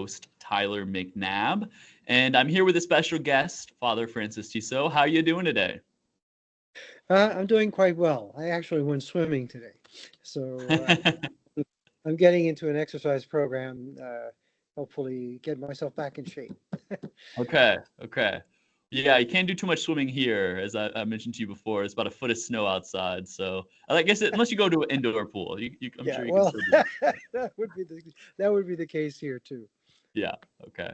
host, Tyler McNabb, and I'm here with a special guest, Father Fr Tiso. How are you doing today? I'm doing quite well. I actually went swimming today. So I'm getting into an exercise program, hopefully get myself back in shape. Okay. Yeah, you can't do too much swimming here, as I mentioned to you before. It's about a foot of snow outside, so I guess unless you go to an indoor pool, I'm Yeah, sure you can well, still do. that would be the case here too. Yeah. Okay.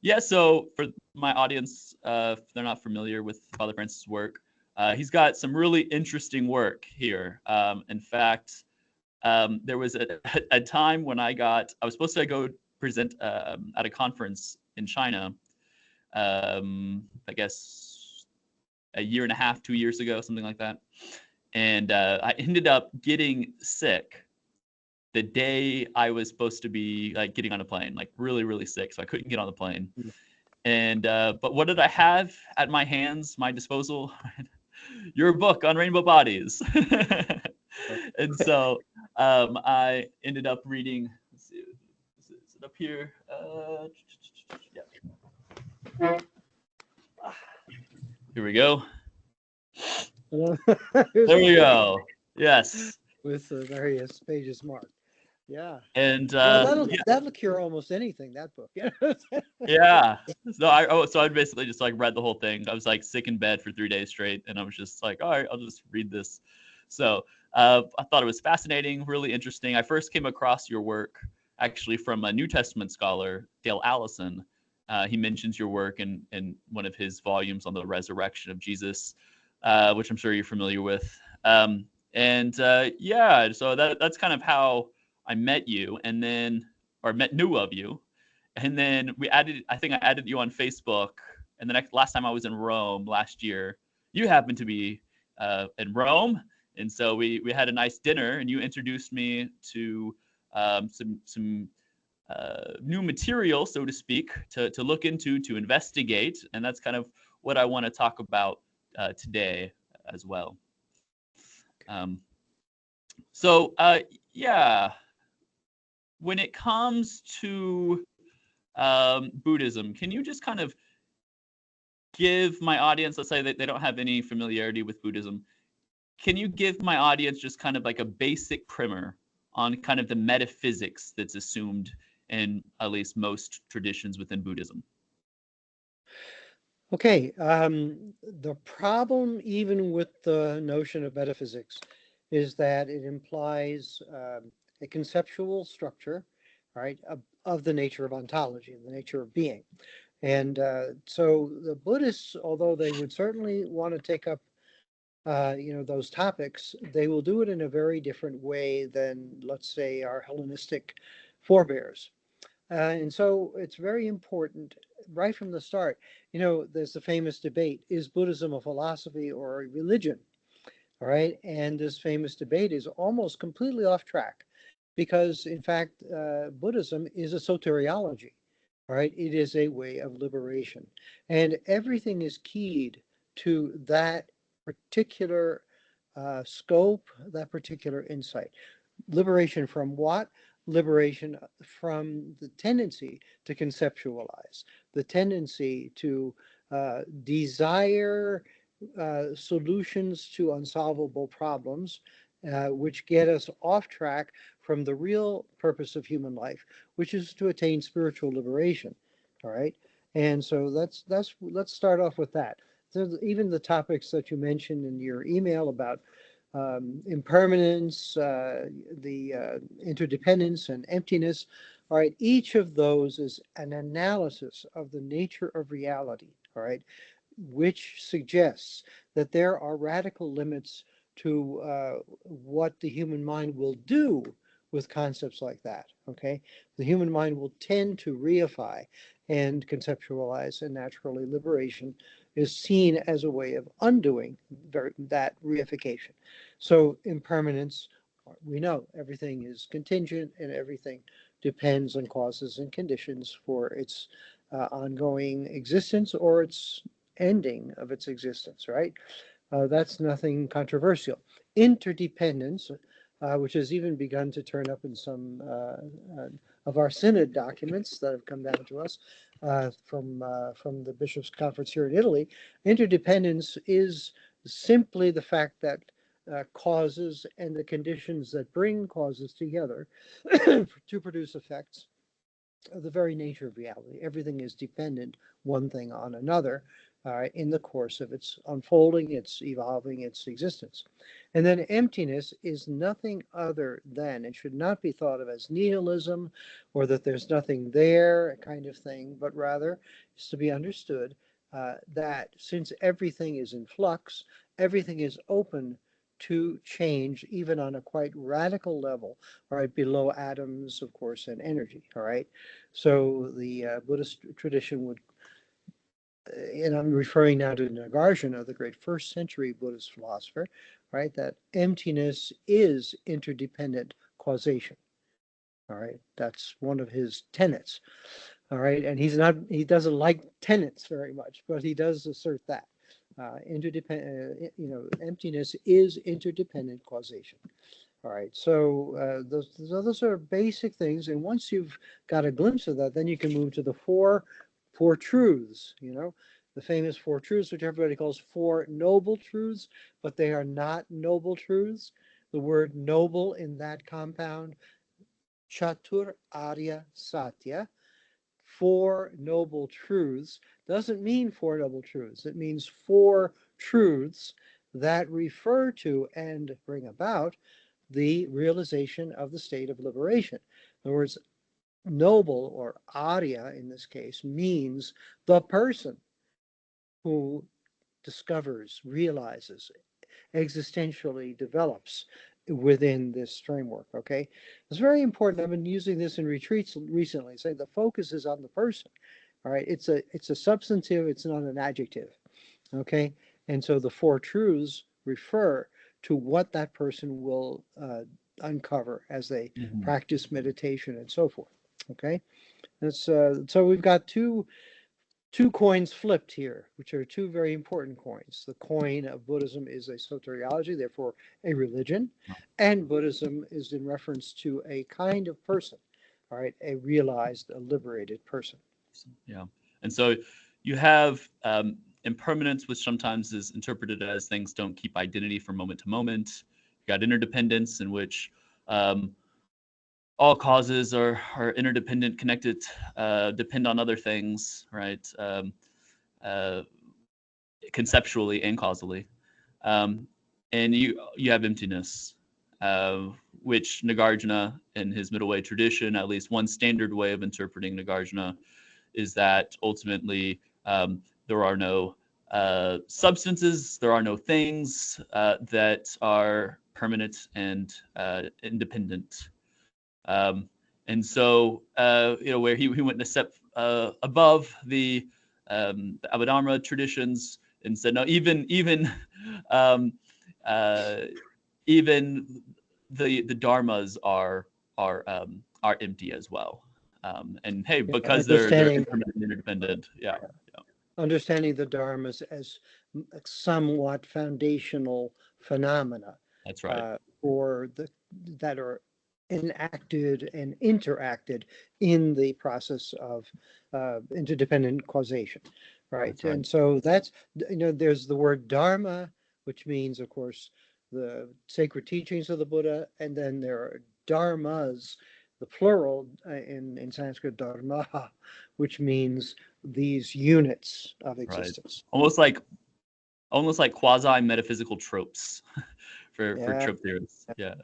Yeah. So for my audience, if they're not familiar with Father Francis' work, he's got some really interesting work here. In fact, there was a time when I was supposed to go present at a conference in China. I guess a year and a half, 2 years ago, something like that. And I ended up getting sick the day I was supposed to be like getting on a plane, like really, really sick. So I couldn't get on the plane. And but what did I have at my hands, my disposal? Your book on rainbow bodies. And so I ended up reading. Let's see, is it up here? Yeah. Here we go. There we go. Yes. With the various pages marked. Yeah. And Well, that'll cure almost anything. That book. yeah. So I basically just like read the whole thing. I was like sick in bed for 3 days straight, and I was just like, all right, I'll just read this. So I thought it was fascinating, really interesting. I first came across your work actually from a New Testament scholar, Dale Allison. He mentions your work in one of his volumes on the resurrection of Jesus, which I'm sure you're familiar with. Yeah, so that's kind of how I met you, and then knew of you, and then I think I added you on Facebook, and the last time I was in Rome last year, you happened to be in Rome, and so we had a nice dinner, and you introduced me to some new material, so to speak, to look into, to investigate, and that's kind of what I want to talk about today as well. Um, so yeah, when it comes to Buddhism, can you just kind of give my audience, let's say that they don't have any familiarity with Buddhism, can you give my audience just kind of like a basic primer on kind of the metaphysics that's assumed in at least most traditions within Buddhism? Okay. The problem, even with the notion of metaphysics, is that it implies a conceptual structure, right, of the nature of ontology, the nature of being. And so the Buddhists, although they would certainly want to take up, those topics, they will do it in a very different way than, let's say, our Hellenistic forebears. And so it's very important right from the start. There's the famous debate, is Buddhism a philosophy or a religion? All right. And this famous debate is almost completely off track because, in fact, Buddhism is a soteriology. All right. It is a way of liberation. And everything is keyed to that particular scope, that particular insight. Liberation from what? Liberation from the tendency to conceptualize, the tendency to desire solutions to unsolvable problems, which get us off track from the real purpose of human life, which is to attain spiritual liberation. All right, and so let's start off with that. So even the topics that you mentioned in your email about impermanence, the interdependence and emptiness. All right, each of those is an analysis of the nature of reality. All right, which suggests that there are radical limits to what the human mind will do with concepts like that. Okay, the human mind will tend to reify and conceptualize, and naturally, liberation is seen as a way of undoing that reification. So, impermanence, we know everything is contingent and everything depends on causes and conditions for its ongoing existence or its ending of its existence, right? That's nothing controversial. Interdependence, which has even begun to turn up in some of our synod documents that have come down to us from the bishops' conference here in Italy. Interdependence is simply the fact that causes and the conditions that bring causes together to produce effects of the very nature of reality. Everything is dependent one thing on another in the course of its unfolding, its evolving, its existence. And then emptiness is nothing other than, it should not be thought of as nihilism or that there's nothing there kind of thing, but rather is to be understood that since everything is in flux, everything is open to change, even on a quite radical level, all right, below atoms, of course, and energy, all right. So the Buddhist tradition would, and I'm referring now to Nagarjuna, the great first century Buddhist philosopher, right, that emptiness is interdependent causation. All right, that's one of his tenets. All right, and he doesn't like tenets very much, but he does assert that. Emptiness is interdependent causation. All right, so those are basic things, and once you've got a glimpse of that, then you can move to the four truths. The famous four truths, which everybody calls four noble truths, but they are not noble truths. The word noble in that compound, chatur arya satya, four noble truths, doesn't mean four noble truths. It means four truths that refer to and bring about the realization of the state of liberation. In other words, noble or Arya in this case means the person who discovers, realizes, existentially develops within this framework. Okay, it's very important. I've been using this in retreats recently. Say the focus is on the person. All right, it's a substantive. It's not an adjective. Okay, and so the four truths refer to what that person will uncover as they practice meditation and so forth. Okay, that's so we've got two coins flipped here, which are two very important coins. The coin of Buddhism is a soteriology, therefore a religion, and Buddhism is in reference to a kind of person, all right, a realized, a liberated person. Yeah, and so you have impermanence, which sometimes is interpreted as things don't keep identity from moment to moment. You got interdependence, in which all causes are interdependent, connected, depend on other things, right? Conceptually and causally. And you have emptiness, which Nagarjuna in his middle way tradition, at least one standard way of interpreting Nagarjuna, is that ultimately there are no substances, there are no things that are permanent and independent. And so, where he went a step above the Abhidharma traditions and said, no, even even the dharmas are empty as well. And hey, because they're impermanent and interdependent, yeah. Understanding the dharmas as somewhat foundational phenomena. That's right. That are enacted and interacted in the process of interdependent causation, right? And so that's, there's the word dharma, which means, of course, the sacred teachings of the Buddha, and then there are dharmas, the plural in Sanskrit, dharma, which means these units of existence. Right. Almost like quasi metaphysical tropes for trope theorists. Yeah.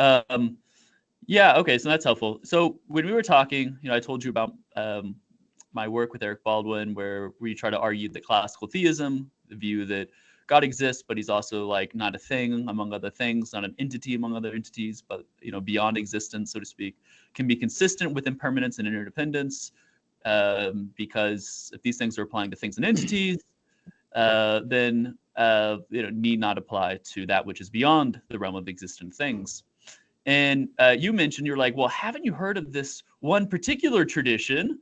Okay, so that's helpful. So when we were talking, I told you about my work with Eric Baldwin, where we try to argue that classical theism, the view that God exists, but he's also like not a thing among other things, not an entity among other entities, but beyond existence, so to speak, can be consistent with impermanence and interdependence, because if these things are applying to things and entities, then need not apply to that which is beyond the realm of existent things. And you mentioned, you're like, well, haven't you heard of this one particular tradition?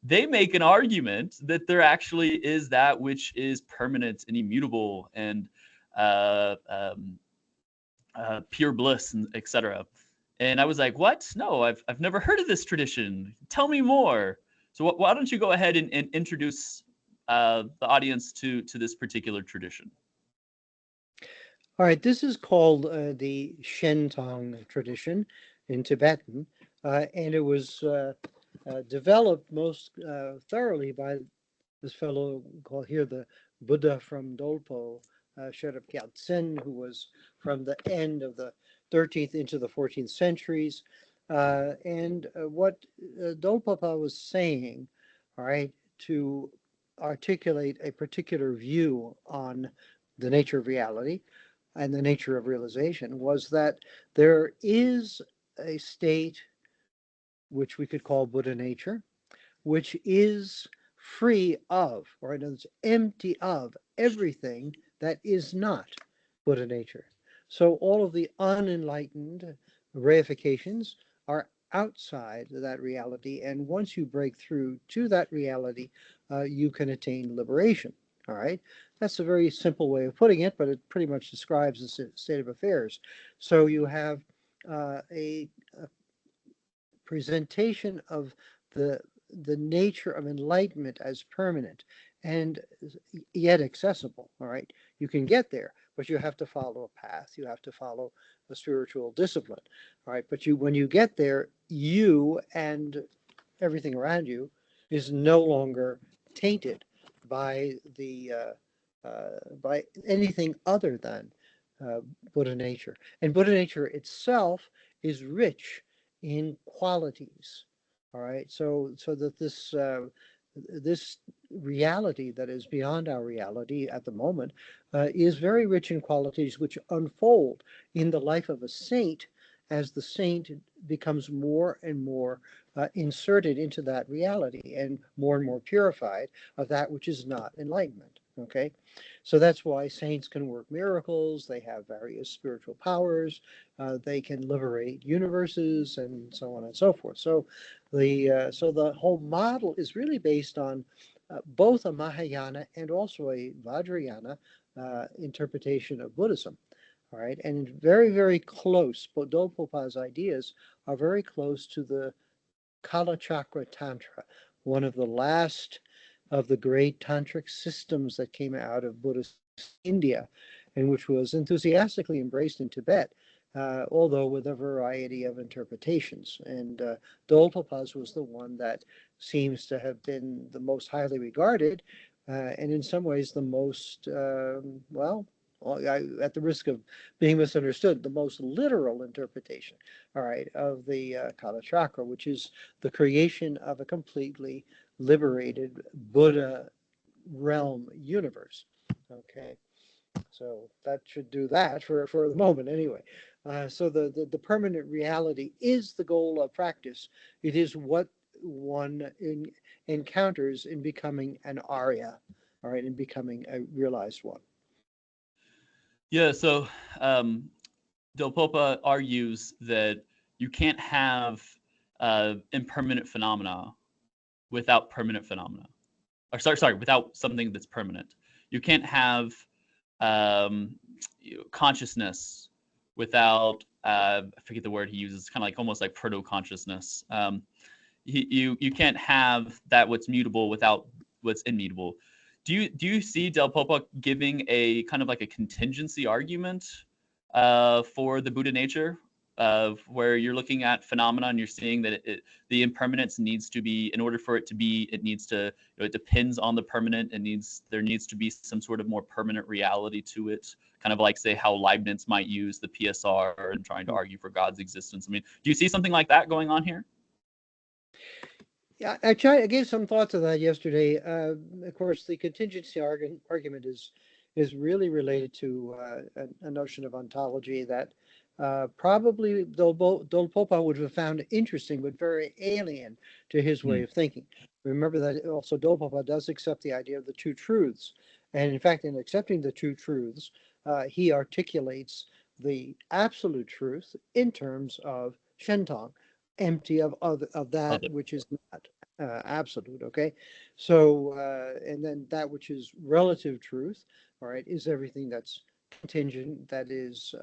They make an argument that there actually is that which is permanent and immutable and pure bliss, and etc. And I was like, what? No, I've never heard of this tradition. Tell me more. So why don't you go ahead and introduce the audience to this particular tradition? All right, this is called the Shentong tradition in Tibetan, and it was developed most thoroughly by this fellow called here the Buddha from Dolpo, Sherab Gyaltsen, who was from the end of the 13th into the 14th centuries. And what Dolpapa was saying, all right, to articulate a particular view on the nature of reality and the nature of realization was that there is a state which we could call Buddha nature, which is free of, or it's empty of everything that is not Buddha nature. So all of the unenlightened reifications are outside that reality. And once you break through to that reality, you can attain liberation. All right. That's a very simple way of putting it, but it pretty much describes the state of affairs. So you have a presentation of the the nature of enlightenment as permanent and yet accessible. All right, you can get there, but you have to follow a path. You have to follow a spiritual discipline. All right, but you when you get there, you and everything around you is no longer tainted by the by anything other than uh, Buddha nature. And Buddha nature itself is rich in qualities. All right, so that this reality that is beyond our reality at the moment is very rich in qualities which unfold in the life of a saint as the saint becomes more and more inserted into that reality and more purified of that which is not enlightenment. Okay, so that's why saints can work miracles. They have various spiritual powers. They can liberate universes and so on and so forth. So the whole model is really based on both a Mahayana and also a Vajrayana interpretation of Buddhism. All right, and very, very close. Dolpopa's ideas are very close to the Kalachakra Tantra, one of the last of the great tantric systems that came out of Buddhist India, and which was enthusiastically embraced in Tibet, although with a variety of interpretations. And Dolpopa's was the one that seems to have been the most highly regarded, and in some ways the most, at the risk of being misunderstood, the most literal interpretation, all right, of the Kala Chakra, which is the creation of a completely liberated Buddha realm universe. Okay, so that should do that for the moment anyway. So the permanent reality is the goal of practice. It is what one encounters in becoming an Arya, all right, in becoming a realized one. Yeah, so Dolpopa argues that you can't have impermanent phenomena without permanent phenomena. Or sorry, without something that's permanent. You can't have consciousness without I forget the word he uses. Kind of like almost like proto consciousness. You can't have that what's mutable without what's immutable. Do you see Del Popa giving a kind of like a contingency argument for the Buddha nature of where you're looking at phenomena and you're seeing that the impermanence needs to be, in order for it to be, it needs to, it depends on the permanent. There needs to be some sort of more permanent reality to it, kind of like say how Leibniz might use the PSR and trying to argue for God's existence. I mean, do you see something like that going on here? Yeah, I gave some thought to that yesterday. Of course, the contingency argument is really related to a notion of ontology that probably Dolpopa would have found interesting, but very alien to his way of thinking. Remember that also Dolpopa does accept the idea of the two truths, and in fact, in accepting the two truths, he articulates the absolute truth in terms of Shentong, empty of that which is not absolute. Okay, so and then that which is relative truth, all right, is everything that's contingent, that is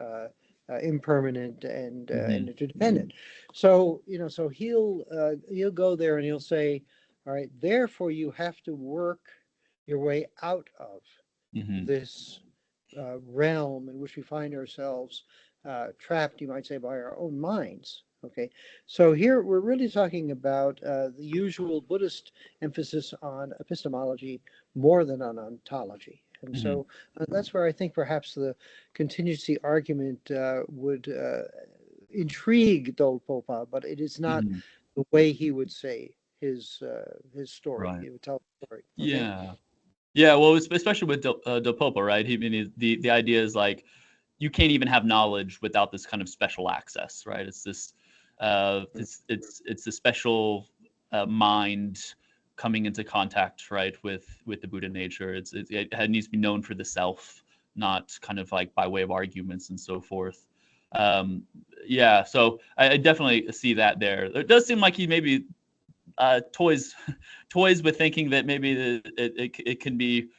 impermanent and Mm-hmm. interdependent. So so he'll go there and he'll say, all right, therefore you have to work your way out of Mm-hmm. this realm in which we find ourselves trapped, you might say, by our own minds. Okay, so here we're really talking about the usual Buddhist emphasis on epistemology more than on ontology. And Mm-hmm. so that's where I think perhaps the contingency argument would intrigue Dolpopa, but it is not Mm-hmm. the way he would say his story. Right. He would tell the story. Okay. Yeah. Yeah. Well, especially with Del Popo, right? I mean, the idea is like you can't even have knowledge without this kind of special access, right? It's this, it's a special mind coming into contact, right, with the Buddha nature. It needs to be known for the self, not kind of like by way of arguments and so forth. Um, yeah, so I definitely see that there. It does seem like he maybe toys toys with thinking that maybe it can be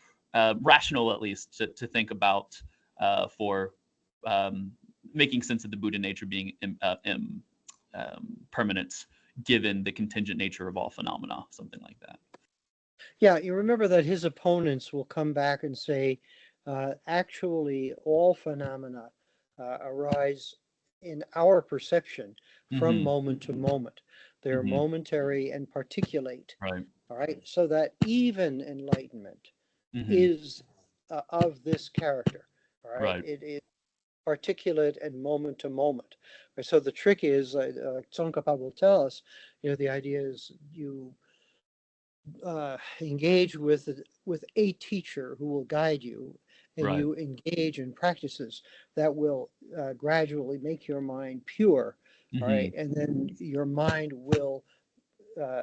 rational at least to think about for um, making sense of the Buddha nature being permanent, given the contingent nature of all phenomena, something like that. Yeah, you remember that his opponents will come back and say, actually, all phenomena arise in our perception from Mm-hmm. moment to moment. They're Mm-hmm. momentary and particulate. Right. All right, so that even enlightenment Mm-hmm. is of this character. All right, Right. it is particulate and moment to moment. So the trick is, Tsongkhapa will tell us, the idea is you engage with a teacher who will guide you, and Right. you engage in practices that will gradually make your mind pure. All Mm-hmm. right, and then your mind will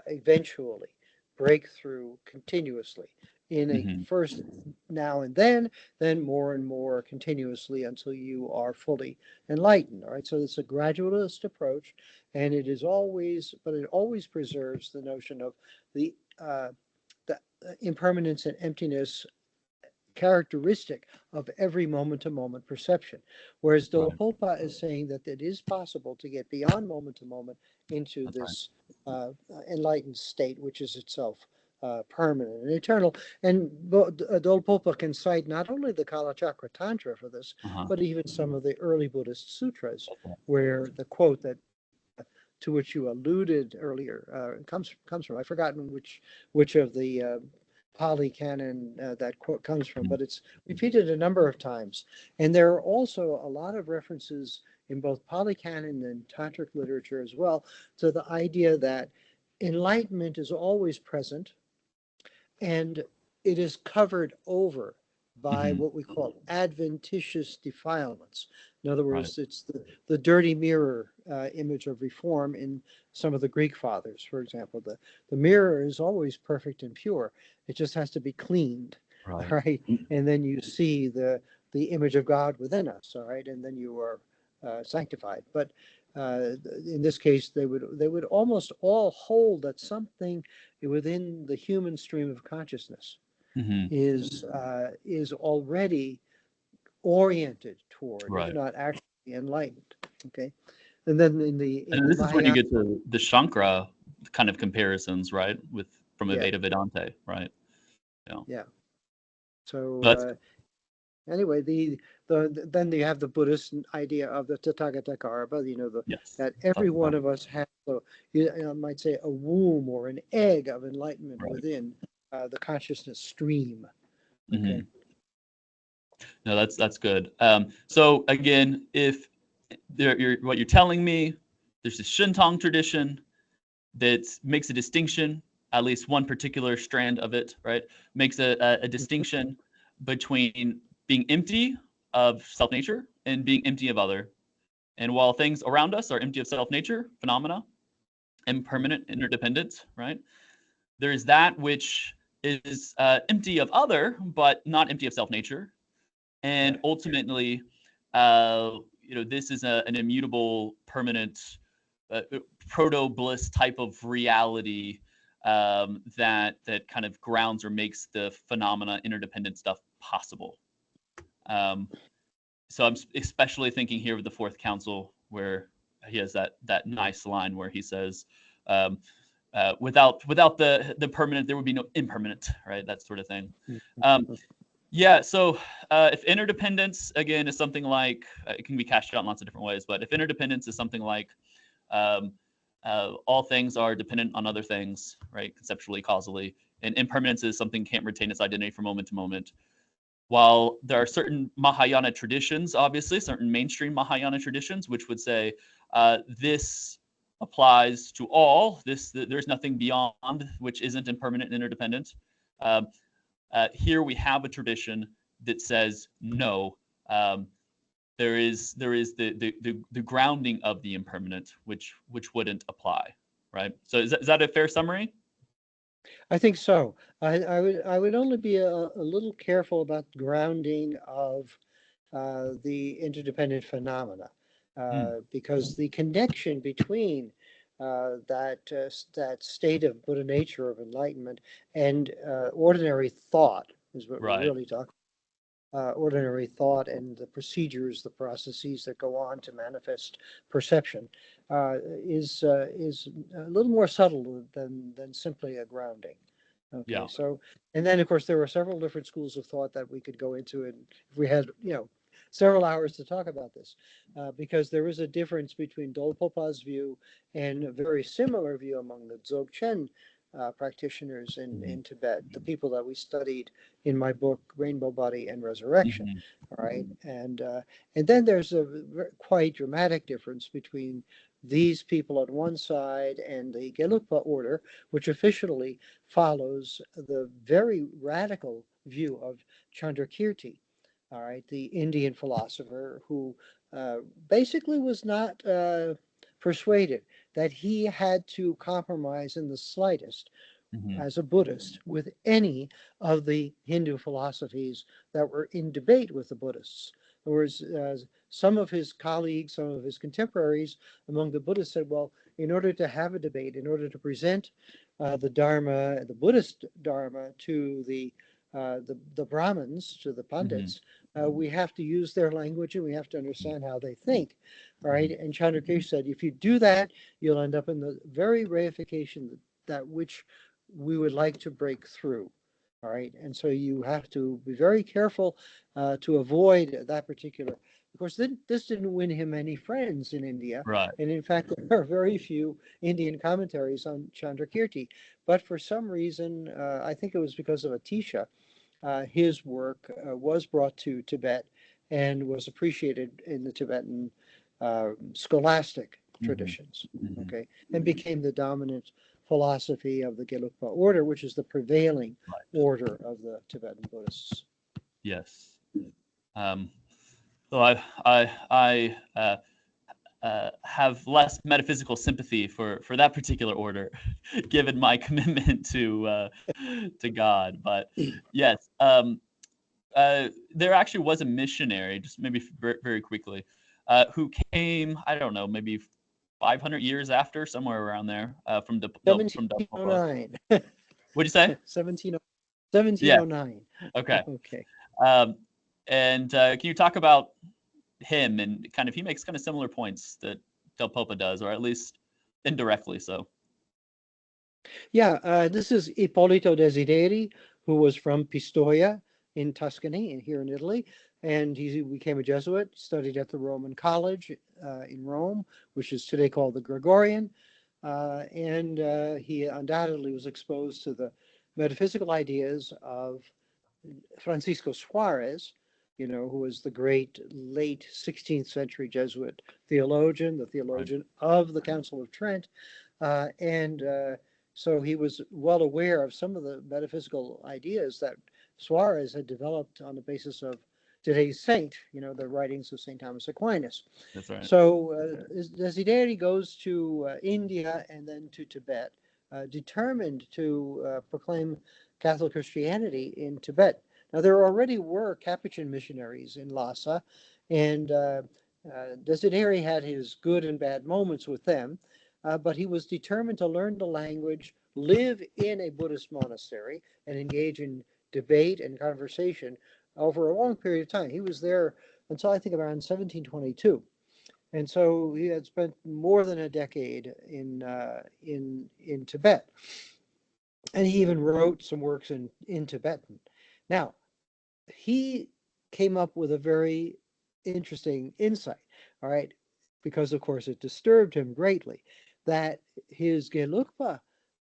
eventually break through continuously in a Mm-hmm. first now and then more and more continuously until you are fully enlightened. All right, so it's a gradualist approach, and it is always, but it always preserves the notion of the uh, the impermanence and emptiness characteristic of every moment to moment perception. Whereas Right. Dolpopa is saying that it is possible to get beyond moment to moment into That's right. this enlightened state, which is itself permanent and eternal. And Dolpopa can cite not only the Kalachakra Tantra for this, Uh-huh. but even some of the early Buddhist sutras, That's right. where the quote that to which you alluded earlier comes from. I've forgotten which of the Pali canon that quote comes from, Mm-hmm. but it's repeated a number of times. And there are also a lot of references in both Pali canon and tantric literature as well to the idea that enlightenment is always present and it is covered over by Mm-hmm. what we call adventitious defilements. In other Right. words, it's the dirty mirror image of reform in some of the Greek fathers, for example. The mirror is always perfect and pure, it just has to be cleaned, all Right. right? And then you see the image of God within us, all right? And then you are sanctified. But in this case, they would almost all hold that something within the human stream of consciousness Mm-hmm. is already oriented toward, if Right. not actually enlightened. Okay, and then in And the this is when you Mahayana, get to the Shankara kind of comparisons, right? With from yeah, Advaita Vedanta, right? Yeah. yeah. So That's anyway, the then you have the Buddhist idea of the Tathagatagarbha, yes. that We'll talk every one about of us has, might say, a womb or an egg of enlightenment right. within the consciousness stream. Okay. Hmm. No, that's good. So again, if what you're telling me, there's this Shentong tradition that makes a distinction, at least one particular strand of it, right? Makes a distinction between being empty of self nature and being empty of other. And while things around us are empty of self nature, phenomena, impermanent, interdependent, right? There is that which is empty of other, but not empty of self nature. And Yeah. ultimately, this is an immutable, permanent, proto bliss type of reality that kind of grounds or makes the phenomena interdependent stuff possible. Um, so I'm especially thinking here of the Fourth Council, where he has that nice line where he says, um, without the permanent, there would be no impermanent, right? That sort of thing. Um, yeah. So if interdependence again is something like it can be cashed out in lots of different ways, but if interdependence is something like um, all things are dependent on other things, right? Conceptually, causally, and impermanence is something can't retain its identity from moment to moment. While there are certain Mahayana traditions, obviously, certain mainstream Mahayana traditions, which would say this applies to all. There's nothing beyond which isn't impermanent and interdependent. Um, Here we have a tradition that says no. There is the grounding of the impermanent, which wouldn't apply, right? So is that a fair summary? I think so. I would only be a little careful about grounding of the interdependent phenomena, Mm. because the connection between that state of Buddha nature of enlightenment and ordinary thought is what we're Right. really talking. Ordinary thought and the procedures, the processes that go on to manifest perception is a little more subtle than simply a grounding. Okay, Yeah. so and then of course there were several different schools of thought that we could go into, and if we had several hours to talk about this, because there is a difference between Dolpopa's view and a very similar view among the Dzogchen practitioners Hmm. in Tibet, the people that we studied in my book Rainbow Body and Resurrection. Hmm. All right, and then there's a quite dramatic difference between these people on one side and the Gelugpa order, which officially follows the very radical view of Chandrakirti, all right, the Indian philosopher who basically was not persuaded that he had to compromise in the slightest Hmm. as a Buddhist with any of the Hindu philosophies that were in debate with the Buddhists. In other words, some of his colleagues, some of his contemporaries among the Buddhists said, well, in order to have a debate, in order to present the Dharma, the Buddhist Dharma to the Brahmins, to the Hmm. Pandits, we have to use their language and we have to understand how they think. All right. Hmm. And Chandrakirti said, if you do that, you'll end up in the very reification that which we would like to break through. All right. And so you have to be very careful to avoid that particular. Of course, this didn't win him any friends in India. Right. And in fact, there are very few Indian commentaries on Chandrakirti. But for some reason, I think it was because of Atisha, his work was brought to Tibet and was appreciated in the Tibetan scholastic Hmm. traditions, Hmm. okay, and became the dominant philosophy of the Gelugpa order, which is the prevailing Right. order of the Tibetan Buddhists. Yes. Um, so I have less metaphysical sympathy for that particular order, given my commitment to God. But yes, there actually was a missionary, just maybe very, very quickly, who came. I don't know, maybe 500 years after, somewhere around there, from Del Popo. 1709. What'd you say? 17, Yeah. 1709. Okay. Okay. Um, and can you talk about him and kind of he makes kind of similar points that Del Popa does, or at least indirectly so. Yeah, this is Ippolito Desideri, who was from Pistoia in Tuscany, and here in Italy, and he became a Jesuit. Studied at the Roman College in Rome, which is today called the Gregorian, and he undoubtedly was exposed to the metaphysical ideas of Francisco Suarez, who was the great late 16th century Jesuit theologian, the Right. theologian of the Council of Trent, and so he was well aware of some of the metaphysical ideas that Suarez had developed on the basis of today's saint, the writings of St. Thomas Aquinas. That's right. So Desideri goes to India and then to Tibet, determined to proclaim Catholic Christianity in Tibet. Now, there already were Capuchin missionaries in Lhasa, and Desideri had his good and bad moments with them, but he was determined to learn the language, live in a Buddhist monastery, and engage in debate and conversation over a long period of time. He was there until I think around 1722. And so he had spent more than a decade in Tibet, and he even wrote some works in Tibetan. Now, he came up with a very interesting insight, all right, because of course it disturbed him greatly that his Gelugpa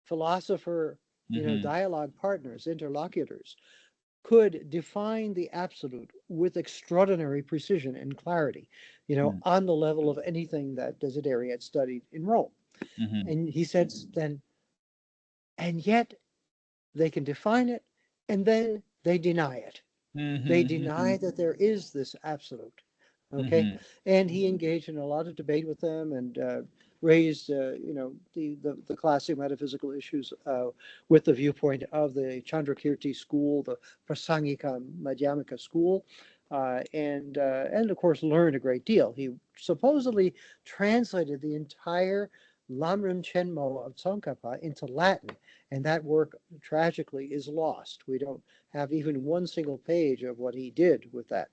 philosopher, Mm-hmm. dialogue partners, interlocutors, could define the absolute with extraordinary precision and clarity, on the level of anything that Desideri had studied in Rome. Mm-hmm. And he said then, and yet they can define it, and then they deny it. They Mm-hmm. deny that there is this absolute. Okay, Mm-hmm. and he engaged in a lot of debate with them and raised, the classic metaphysical issues with the viewpoint of the Chandrakirti school, the Prasangika Madhyamika school, and of course learned a great deal. He supposedly translated the entire Lamrim Chenmo of Tsongkhapa into Latin, and that work tragically is lost. We don't have even one single page of what he did with that.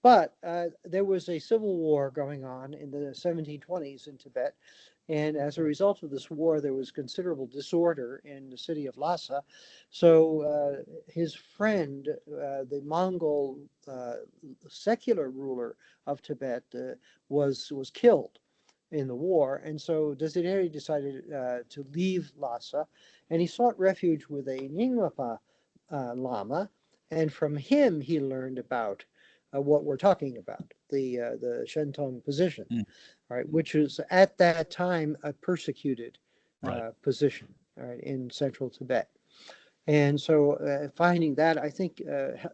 But there was a civil war going on in the 1720s in Tibet. And as a result of this war, there was considerable disorder in the city of Lhasa. So his friend, the Mongol secular ruler of Tibet, was killed in the war. And so Desideri decided to leave Lhasa, and he sought refuge with a Nyingmapa Lama, and from him he learned about what we're talking about, the Shentong position, Mm. right, which was at that time a persecuted Right. position, right, in central Tibet. And so finding that, I think,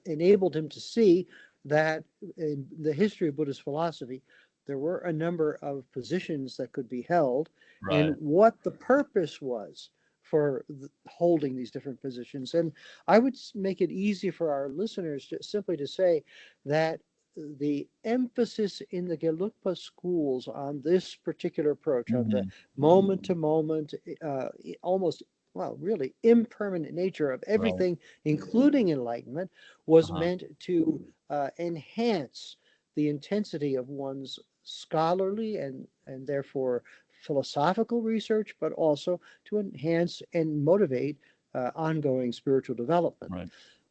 enabled him to see that in the history of Buddhist philosophy, there were a number of positions that could be held, and Right. what the purpose was for holding these different positions. And I would make it easy for our listeners simply to say that the emphasis in the Gelugpa schools on this particular approach, on the Mm-hmm. moment to moment, almost, well, really impermanent nature of Right. everything, including enlightenment, was Uh-huh. meant to enhance the intensity of one's scholarly and therefore philosophical research, but also to enhance and motivate ongoing spiritual development. Right.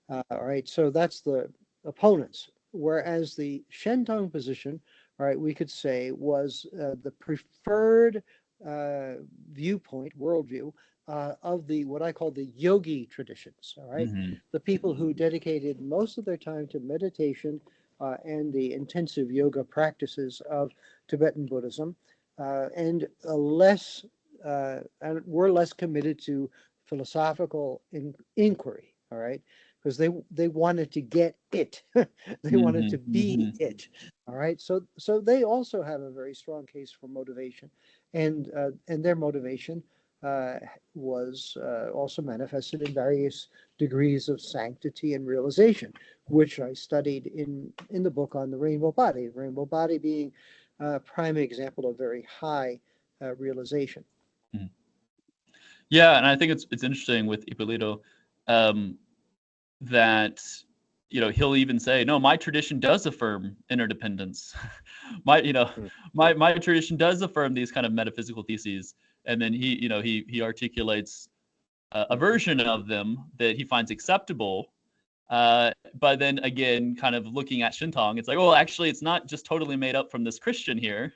All right, so that's the opponents. Whereas the Shentong position, all right, we could say was the preferred uh, viewpoint, worldview of the what I call the yogi traditions. All right, Mm-hmm. the people who dedicated most of their time to meditation and the intensive yoga practices of Tibetan Buddhism, and and were less committed to philosophical inquiry. All right, because they wanted to get it. They wanted Mm-hmm. to be Mm-hmm. it. All right, so they also have a very strong case for motivation, and their motivation uh, was also manifested in various degrees of sanctity and realization, which I studied in the book on the rainbow body. The rainbow body being a prime example of very high realization. Mm-hmm. Yeah, and I think it's interesting with Ippolito, um, that he'll even say, no, my tradition does affirm interdependence. my you know Mm. my tradition does affirm these kind of metaphysical theses, and then he articulates a version of them that he finds acceptable. But then again, kind of looking at Shintong, it's like, oh, actually, it's not just totally made up from this Christian here.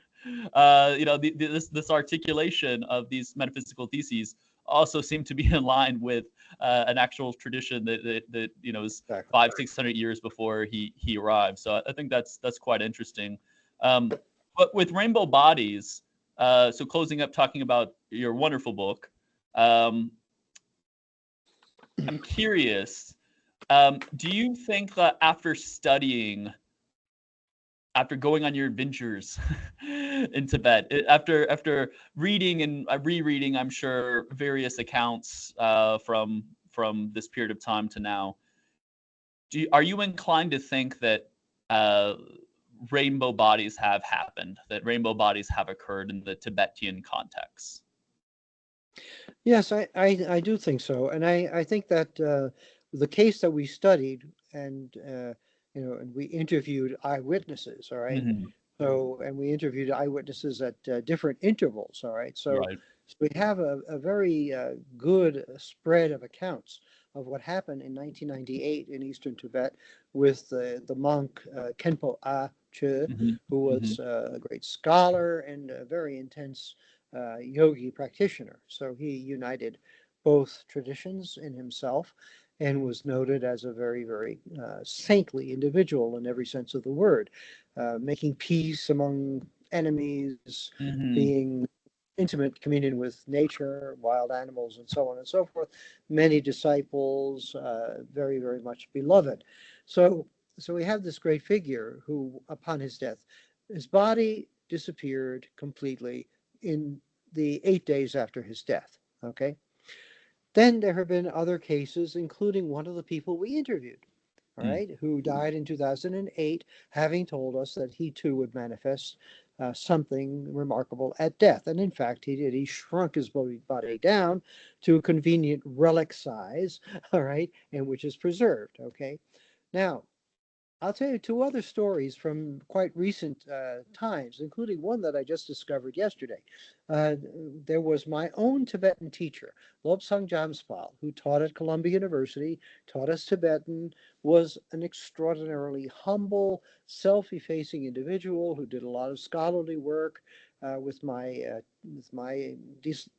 This articulation of these metaphysical theses also seem to be in line with an actual tradition that is Exactly. 500-600 years before he arrived. So I think that's quite interesting. But with Rainbow Bodies, so closing up talking about your wonderful book, um, I'm curious. Do you think that after going on your adventures in Tibet, after reading and rereading, I'm sure various accounts from this period of time to now, are you inclined to think that uh, rainbow bodies have happened, that rainbow bodies have occurred in the Tibetan context? Yes, I do think so. And I think that the case that we studied and and we interviewed eyewitnesses, all right? Hmm. So, and we interviewed eyewitnesses at different intervals, all right? Right. So we have a very good spread of accounts of what happened in 1998 in eastern Tibet with the monk Khenpo A Che, Hmm. who Hmm. was a great scholar and a very intense yogi practitioner. So he united both traditions in himself and was noted as a very, very saintly individual in every sense of the word, making peace among enemies, Hmm. being intimate communion with nature, wild animals, and so on and so forth. Many disciples, very, very much beloved. So, so we have this great figure who, upon his death, his body disappeared completely in the 8 days after his death. Okay. Then there have been other cases, including one of the people we interviewed, all right, who died in 2008, having told us that he too would manifest something remarkable at death. And in fact, he did. He shrunk his body down to a convenient relic size, all right, and which is preserved. Okay. Now, I'll tell you two other stories from quite recent times, including one that I just discovered yesterday. Uh, there was my own Tibetan teacher, Lobsang Jamspal, who taught at Columbia University, taught us Tibetan, was an extraordinarily humble, self-effacing individual who did a lot of scholarly work with my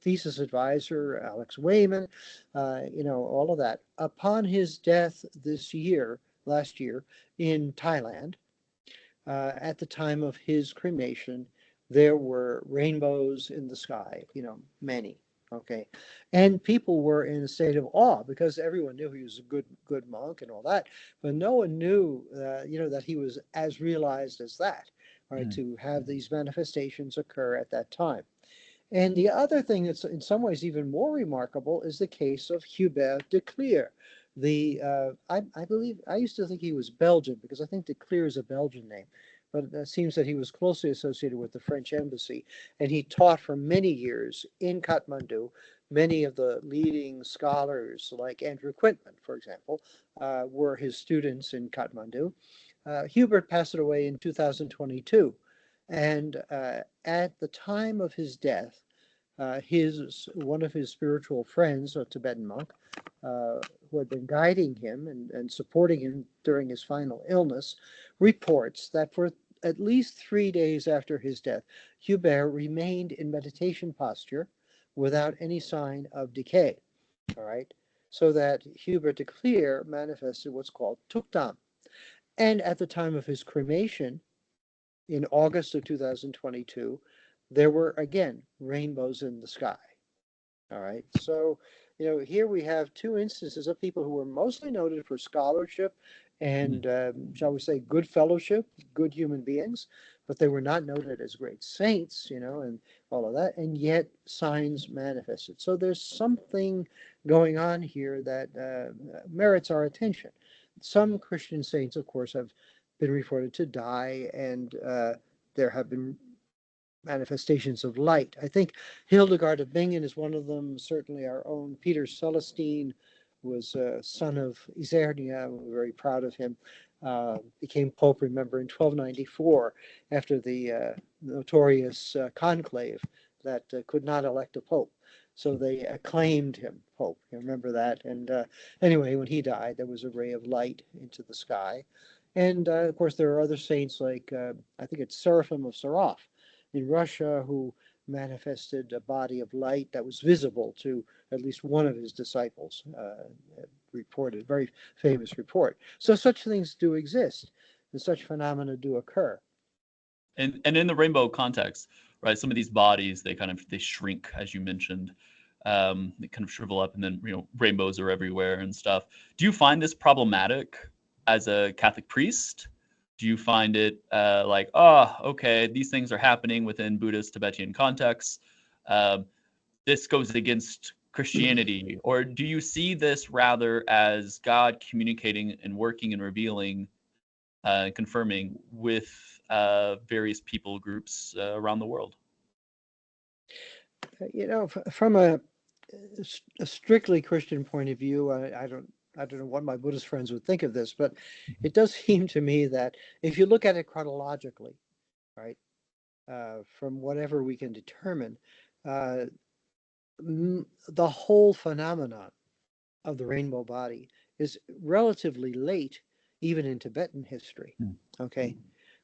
thesis advisor, Alex Wayman, all of that. Upon his death last year, in Thailand, at the time of his cremation, there were rainbows in the sky, many. Okay. And people were in a state of awe because everyone knew he was a good monk and all that. But no one knew, that he was as realized as that, right, Hmm. to have these manifestations occur at that time. And the other thing that's in some ways even more remarkable is the case of Hubert de Cleer. I believe I used to think he was Belgian because I think de Cleer is a Belgian name, but it seems that he was closely associated with the French embassy, and he taught for many years in Kathmandu. Many of the leading scholars, like Andrew Quintman, for example, were his students in Kathmandu. Hubert passed away in 2022. And at the time of his death, his one of his spiritual friends, a Tibetan monk, who had been guiding him and supporting him during his final illness, reports that for at least 3 days after his death, Hubert remained in meditation posture without any sign of decay. All right, so that Hubert de Cleer manifested what's called tukdam. And at the time of his cremation, in August of 2022, there were again rainbows in the sky. All right. So, here we have two instances of people who were mostly noted for scholarship Hmm. and, shall we say, good fellowship, good human beings, but they were not noted as great saints, and all of that, and yet signs manifested. So there's something going on here that merits our attention. Some Christian saints, of course, have been reported to die, and there have been manifestations of light. I think Hildegard of Bingen is one of them. Certainly, our own Peter Celestine was a son of Isernia. We're very proud of him. Became Pope, remember, in 1294 after the notorious conclave that could not elect a Pope. So they acclaimed him Pope. You remember that? And anyway, when he died, there was a ray of light into the sky. And of course, there are other saints like, I think it's Seraphim of Sarov in Russia who manifested a body of light that was visible to at least one of his disciples, reported, very famous report. So such things do exist, and such phenomena do occur. And in the rainbow context, right? Some of these bodies they shrink, as you mentioned. They kind of shrivel up, and then rainbows are everywhere and stuff. Do you find this problematic as a Catholic priest? Do you find it like, oh, okay, these things are happening within Buddhist Tibetan contexts? Um, this goes against Christianity, or do you see this rather as God communicating and working and revealing, confirming with various people groups around the world? From a strictly Christian point of view, I don't I don't know what my Buddhist friends would think of this, but it does seem to me that if you look at it chronologically, right, from whatever we can determine, uh, the whole phenomenon of the rainbow body is relatively late, even in Tibetan history. Okay,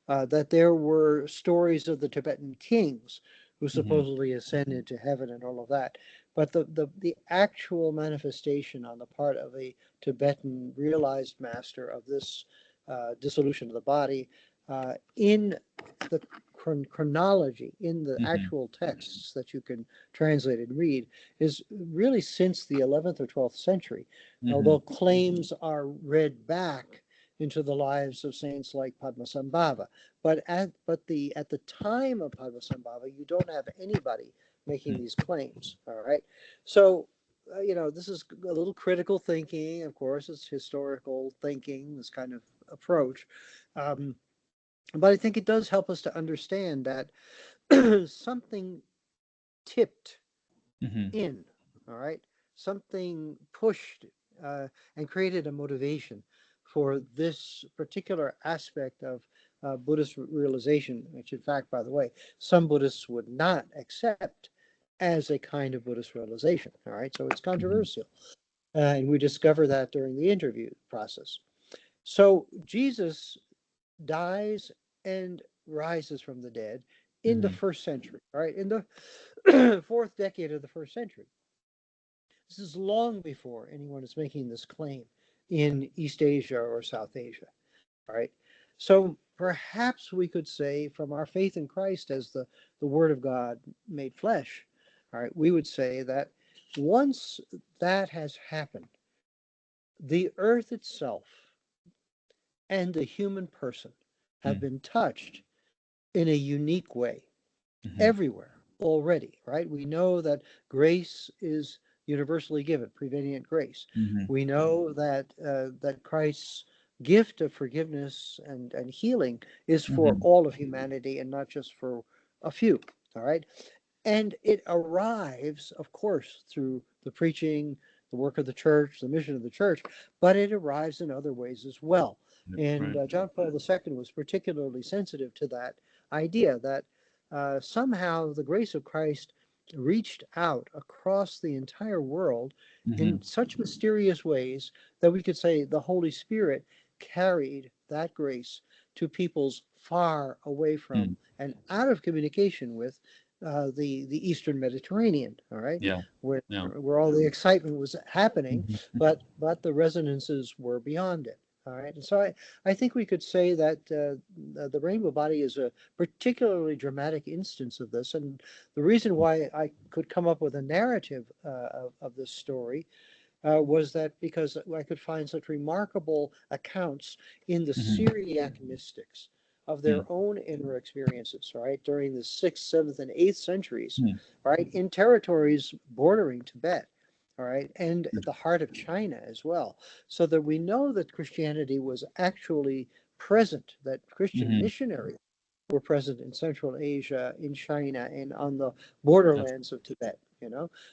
that there were stories of the Tibetan kings who Mm-hmm. supposedly ascended to heaven and all of that. But the actual manifestation on the part of a Tibetan realized master of this dissolution of the body in the chronology, in the Mm-hmm. actual texts that you can translate and read, is really since the 11th or 12th century, Mm-hmm. although claims are read back into the lives of saints like Padmasambhava. But at the time of Padmasambhava, you don't have anybody making these claims. All right, so this is a little critical thinking. Of course, it's historical thinking. This kind of approach, um, but I think it does help us to understand that something tipped Mm-hmm. in. All right, something pushed and created a motivation for this particular aspect of Buddhist realization, which, in fact, by the way, some Buddhists would not accept as a kind of Buddhist realization. All right, so it's Mm-hmm. controversial. And we discover that during the interview process. So Jesus dies and rises from the dead in the Mm-hmm. first century, all right, in the fourth decade of the first century. This is long before anyone is making this claim in East Asia or South Asia. All right. So perhaps we could say, from our faith in Christ as the Word of God made flesh, all right, we would say that once that has happened, the earth itself and the human person have been touched in a unique way Mm-hmm. everywhere already, right? We know that grace is universally given, prevenient grace. Mm-hmm. We know that Christ's gift of forgiveness and healing is for Mm-hmm. all of humanity and not just for a few. All right. And it arrives, of course, through the preaching, the work of the church, the mission of the church, but it arrives in other ways as well. And Right. John Paul II was particularly sensitive to that idea that somehow the grace of Christ reached out across the entire world Mm-hmm. in such mysterious ways that we could say the Holy Spirit carried that grace to peoples far away from and out of communication with the Eastern Mediterranean, all right, Yeah. where Yeah. where all the excitement was happening, Mm-hmm. but the resonances were beyond it. All right, and so I think we could say that the rainbow body is a particularly dramatic instance of this, and the reason why I could come up with a narrative of this story was that because I could find such remarkable accounts in the Mm-hmm. Syriac mystics of their own inner experiences, right, during the 6th, 7th, and 8th centuries, Mm-hmm. right, in territories bordering Tibet, all right, and the heart of China as well, so that we know that Christianity was actually present, that Christian Mm-hmm. missionaries were present in Central Asia, in China, and on the That's, borderlands of Tibet.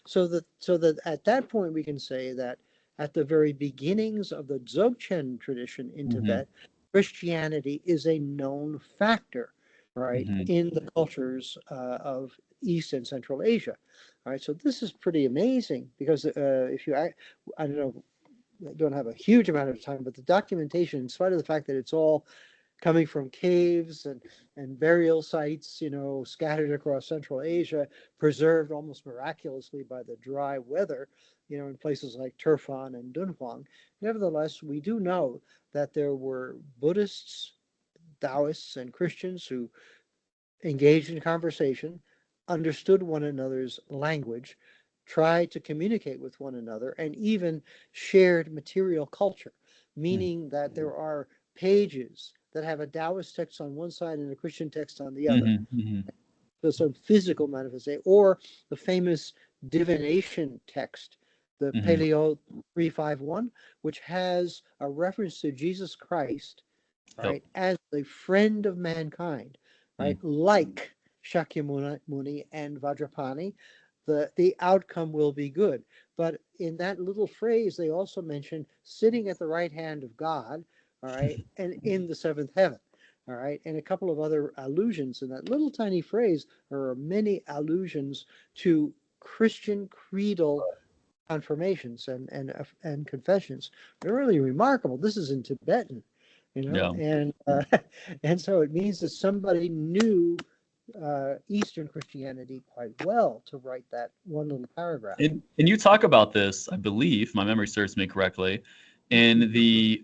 So that at that point we can say that at the very beginnings of the Dzogchen tradition in mm-hmm. Tibet, Christianity is a known factor, right, Mm-hmm. in the cultures of East and Central Asia. All right, so this is pretty amazing because if you, I don't know, I don't have a huge amount of time, but the documentation, in spite of the fact that it's all coming from caves and burial sites, scattered across Central Asia, preserved almost miraculously by the dry weather, in places like Turfan and Dunhuang. Nevertheless, we do know that there were Buddhists, Taoists, and Christians who engaged in conversation, understood one another's language, tried to communicate with one another, and even shared material culture, meaning that there are pages that have a Taoist text on one side and a Christian text on the other. Mm-hmm. Mm-hmm. So some physical manifestation, or the famous divination text, the Mm-hmm. Paleo 351, which has a reference to Jesus Christ, Yep. right, as the friend of mankind, right, like Shakyamuni and Vajrapani, the outcome will be good. But in that little phrase, they also mention sitting at the right hand of God, all right, and in the seventh heaven, all right, and a couple of other allusions in that little tiny phrase. There are many allusions to Christian creedal confirmations and confessions. They're really remarkable. This is in Tibetan, Yeah. and so it means that somebody knew Eastern Christianity quite well to write that one little paragraph. And you talk about this, I believe, if my memory serves me correctly, in the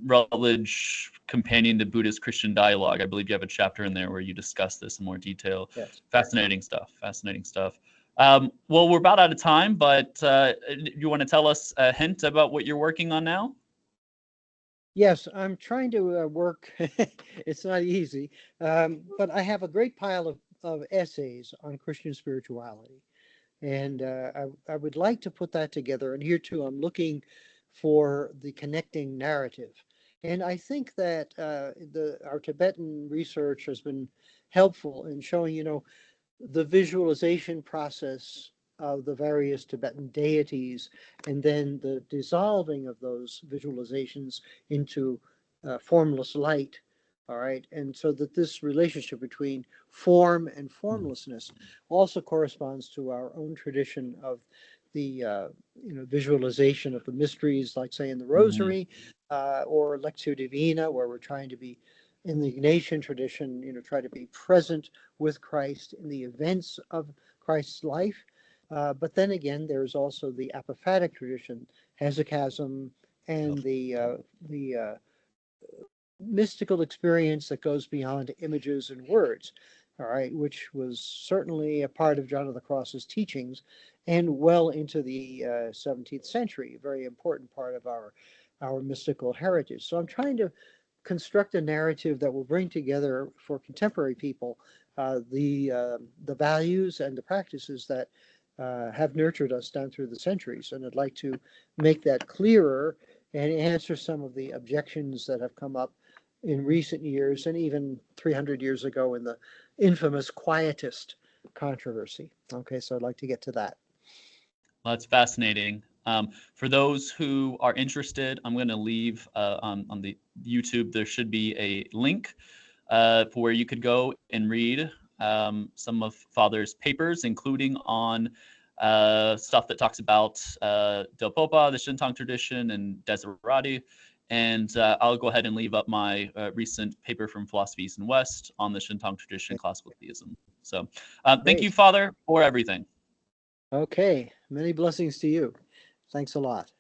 Rutledge Companion to Buddhist Christian Dialogue. I believe you have a chapter in there where you discuss this in more detail. Yes. Fascinating stuff. Fascinating stuff. Well, we're about out of time, but you want to tell us a hint about what you're working on now? Yes, I'm trying to work. It's not easy, but I have a great pile of essays on Christian spirituality. And I would like to put that together. And here too, I'm looking for the connecting narrative. And I think that our Tibetan research has been helpful in showing, the visualization process of the various Tibetan deities, and then the dissolving of those visualizations into formless light. All right. And so that this relationship between form and formlessness also corresponds to our own tradition of the visualization of the mysteries, like say in the Rosary, or Lectio Divina, where we're trying to be in the Ignatian tradition, try to be present with Christ in the events of Christ's life. But then again, there's also the apophatic tradition, hesychasm, and the mystical experience that goes beyond images and words, all right, which was certainly a part of John of the Cross's teachings and well into the 17th century, a very important part of our mystical heritage. So I'm trying to construct a narrative that will bring together for contemporary people the values and the practices that have nurtured us down through the centuries. And I'd like to make that clearer and answer some of the objections that have come up in recent years and even 300 years ago in the infamous Quietist controversy. Okay, so I'd like to get to that. Well, that's fascinating. For those who are interested, I'm going to leave on the YouTube, there should be a link for where you could go and read some of Father's papers, including on stuff that talks about Del Popa, the Shentong tradition, and Desiderati. And I'll go ahead and leave up my recent paper from Philosophy East and West on the Shentong tradition, classical theism. So thank you, Father, for everything. Okay, many blessings to you. Thanks a lot.